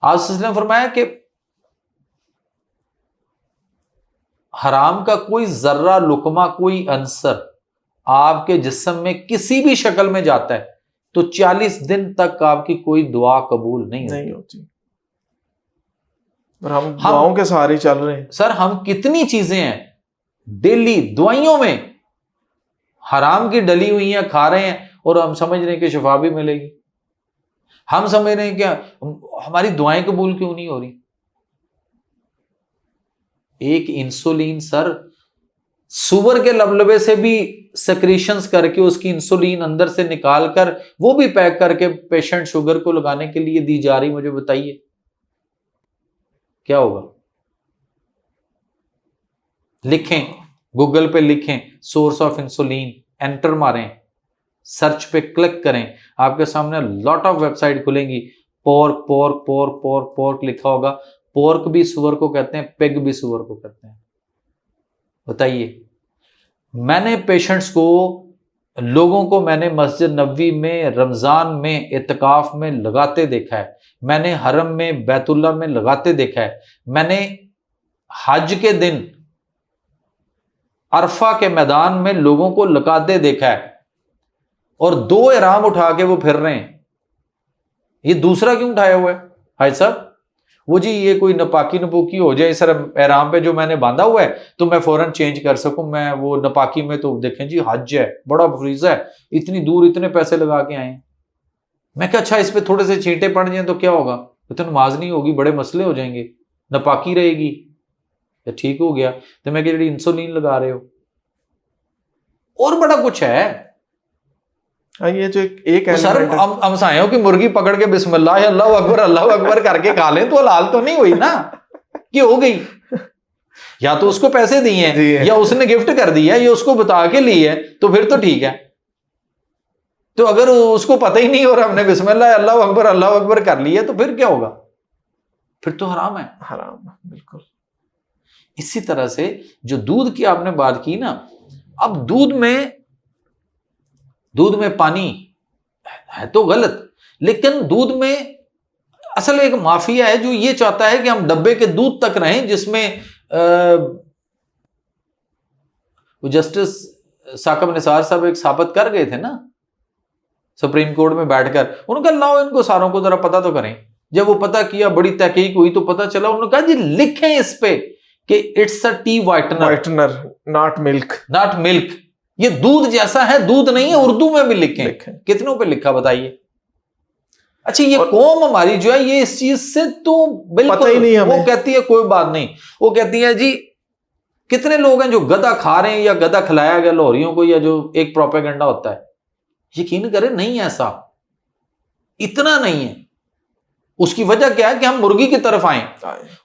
आप सल्लल्लाहु अलैहि वसल्लम ने फरमाया कि हराम का कोई जर्रा लुकमा कोई अंसर आपके जिस्म में किसी भी शक्ल में जाता है तो 40 दिन तक आपकी कोई दुआ कबूल नहीं होती। और हम दुआओं के सहारे चल रहे हैं। सर हम कितनी चीजें हैं डेली दवाइयों में हराम की डली हुई हैं खा रहे हैं और हम समझ रहे हैं कि शिफा भी मिलेगी। हम समझ रहे हैं क्या हमारी दुआएं कबूल क्यों नहीं हो रही। एक इंसुलिन सर सुअर के लबलबे से भी सेक्रीशंस करके उसकी इंसुलिन अंदर से निकालकर वो भी पैक करके पेशेंट शुगर को लगाने के लिए दी जा रही। मुझे बताइए क्या होगा। लिखें गूगल पे लिखें सोर्स ऑफ इंसुलिन, एंटर मारें, सर्च पे क्लिक करें, आपके सामने लॉट ऑफ वेबसाइट खुलेंगी। Pork pork pork pork pork लिखा होगा। पोर्क भी सुअर को कहते हैं, पेग भी सुअर को कहते हैं। बताइए मैंने पेशेंट्स को लोगों को मैंने मस्जिद नबवी में रमजान में इत्तिकाफ में लगाते देखा है, मैंने हरम में बैतुल्ला में लगाते देखा है, मैंने हज के दिन अरफा के मैदान में लोगों को लगाते देखा है और 2 इहराम उठा के वो फिर रहे हैं। ये दूसरा क्यों उठाया हुआ है हाय साहब। वो जी ये कोई नपाकी नपुकी हो जाए सर एहराम पे जो मैंने बांधा हुआ है तो मैं फौरन चेंज कर सकूं। मैं वो नपाकी में तो देखें जी हज है, बड़ा फरीजा है, इतनी दूर इतने पैसे लगा के आए। मैं क्या अच्छा इस पे थोड़े से छींटे पड़ जाए तो क्या होगा, तो नमाज नहीं होगी, बड़े मसले हो जाएंगे, नपाकी रहेगी। तो ठीक हो गया। तो मैं जी इंसुलिन लगा रहे हो और बड़ा कुछ है। ये जो एक सर हम सायों की मुर्गी पकड़ के बिस्मिल्लाह अल्लाह अकबर करके खा लें तो हलाल तो नहीं हुई ना, कि हो गई। या तो उसको पैसे दिए हैं या उसने गिफ्ट कर दिया या उसको बता के ली है तो फिर तो ठीक है। तो अगर उसको पता ही नहीं और हमने बिस्मिल्लाह अल्लाह अकबर कर लिया तो फिर क्या होगा, फिर तो हराम है। हराम बिल्कुल। इसी तरह से जो दूध की आपने बात की ना, अब दूध में पानी है तो गलत, लेकिन दूध में असल एक माफिया है जो ये चाहता है कि हम डब्बे के दूध तक रहें, जिसमें जस्टिस साकब निसार साहब एक साबित कर गए थे ना सुप्रीम कोर्ट में बैठकर। उन्होंने कहा लाओ इनको सारों को जरा पता तो करें। जब वो पता किया, बड़ी तहकीक हुई तो पता चला, उन्होंने कहा जी लिखें इस पे कि it's a T whitener not milk. ये दूध जैसा है, दूध नहीं है। उर्दू में भी लिखें। कितनों पे लिखा बताइए। अच्छा ये कौम हमारी जो है ये इस चीज से तो बिल्कुल ही नहीं, वो कहती है कोई बात नहीं, वो कहती है जी कितने लोग हैं जो गधा खा रहे हैं या गधा खिलाया गया लाहौरियों को, या जो एक प्रोपेगेंडा होता है। यकीन करें नहीं ऐसा, इतना नहीं है। उसकी वजह क्या है कि हम मुर्गी की तरफ आए।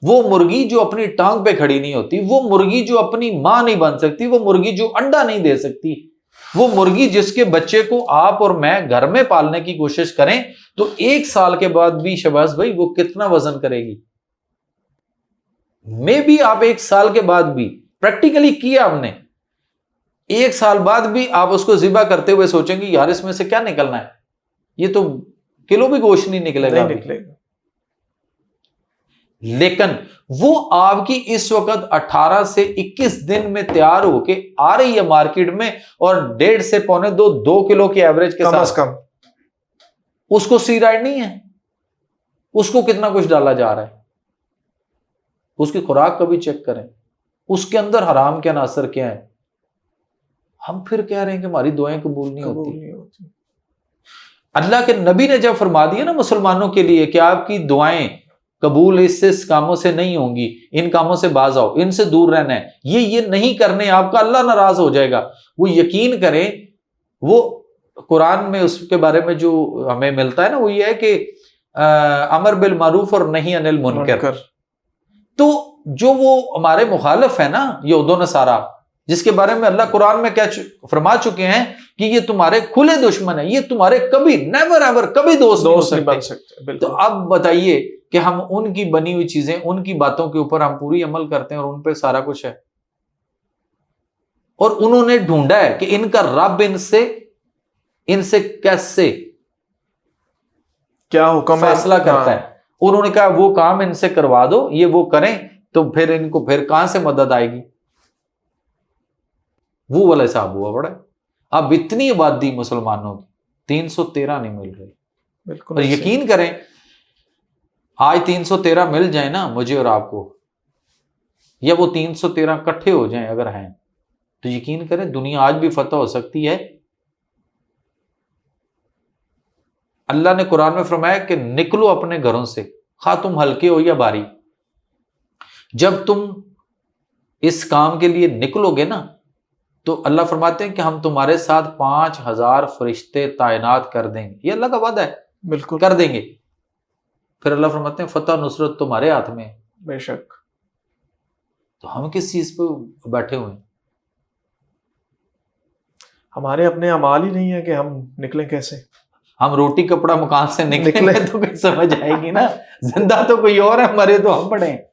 वो मुर्गी जो अपनी टांग पे खड़ी नहीं होती, वो मुर्गी जो अपनी मां नहीं बन सकती, वो मुर्गी जो अंडा नहीं दे सकती, वो मुर्गी जिसके बच्चे को आप और मैं घर में पालने की कोशिश करें तो 1 साल के बाद भी शहबाज भाई वो कितना वजन करेगी। मे भी आप 1 साल के बाद भी प्रैक्टिकली किया हमने, 1 साल बाद भी आप उसको जिबा करते हुए सोचेंगे यार इसमें से क्या निकलना है, ये तो किलो भी गोश्त नहीं निकलेगा। लेकिन वो आपकी इस वक्त 18 से 21 दिन में तैयार होके आ रही है मार्केट में और 1.5 से पौने 2 किलो की एवरेज के साथ कम। उसको स्टीरॉयड नहीं है, उसको कितना कुछ डाला जा रहा है। उसकी खुराक कभी चेक करें, उसके अंदर हराम के अनासर क्या है। हम फिर कह रहे हैं कि हमारी दुआएं कबूल नहीं होती। अल्लाह के नबी ने जब फरमा दिया ना मुसलमानों के लिए कि आपकी दुआएं कबूल इस कामों से नहीं होंगी, इन कामों से बाज आओ, इनसे दूर रहना है, ये नहीं करने, आपका अल्लाह नाराज हो जाएगा। वो यकीन करें, वो कुरान में उसके बारे में जो हमें मिलता है ना वो ये है कि अमर बिल मारूफ और नहीं अनिल मुनकर। तो जो वो हमारे मुखालिफ है ना यहूद नसारा, जिसके बारे में अल्लाह कुरान में क्या फरमा चुके हैं कि ये तुम्हारे खुले दुश्मन है, ये तुम्हारे कभी नेवर एवर कभी दोस्त नहीं बन सकते। तो अब बताइए कि हम उनकी बनी हुई चीजें, उनकी बातों के ऊपर हम पूरी अमल करते हैं और उन पे सारा कुछ है। और उन्होंने ढूंढा है कि इनका रब इनसे कैसे क्या हुक्म फैसला करता है, उन्होंने कहा वो काम इनसे करवा दो, ये वो करें, तो फिर इनको फिर कहां से मदद आएगी। वो वाला हिसाब हुआ बड़ा। अब इतनी आबादी मुसलमानों की 313 नहीं मिल रही। बिल्कुल। और यकीन करें, आज 313 मिल जाए ना मुझे और आपको, या वो 313 इकट्ठे हो जाएं अगर हैं, तो यकीन करें दुनिया आज भी फतह हो सकती है। अल्लाह ने कुरान में फरमाया कि निकलो अपने घरों से, खा तुम हल्के हो या भारी। जब तुम इस काम के लिए निकलोगे ना, तो अल्लाह फरमाते हैं कि हम तुम्हारे साथ 5000 फरिश्ते तैनात कर देंगे। ये अल्लाह का वादा है, बिल्कुल कर देंगे। फिर अल्लाह फरमाते हैं फतह नुसरत तुम्हारे हाथ में है। बेशक। तो हम किस चीज पे बैठे हुए हैं? हमारे अपने अमाल ही नहीं है कि हम निकलें कैसे। हम रोटी कपड़ा मकान से निकले तो कुछ समझ आएगी ना। जिंदा तो कोई और है, मरे तो हम पड़े हैं।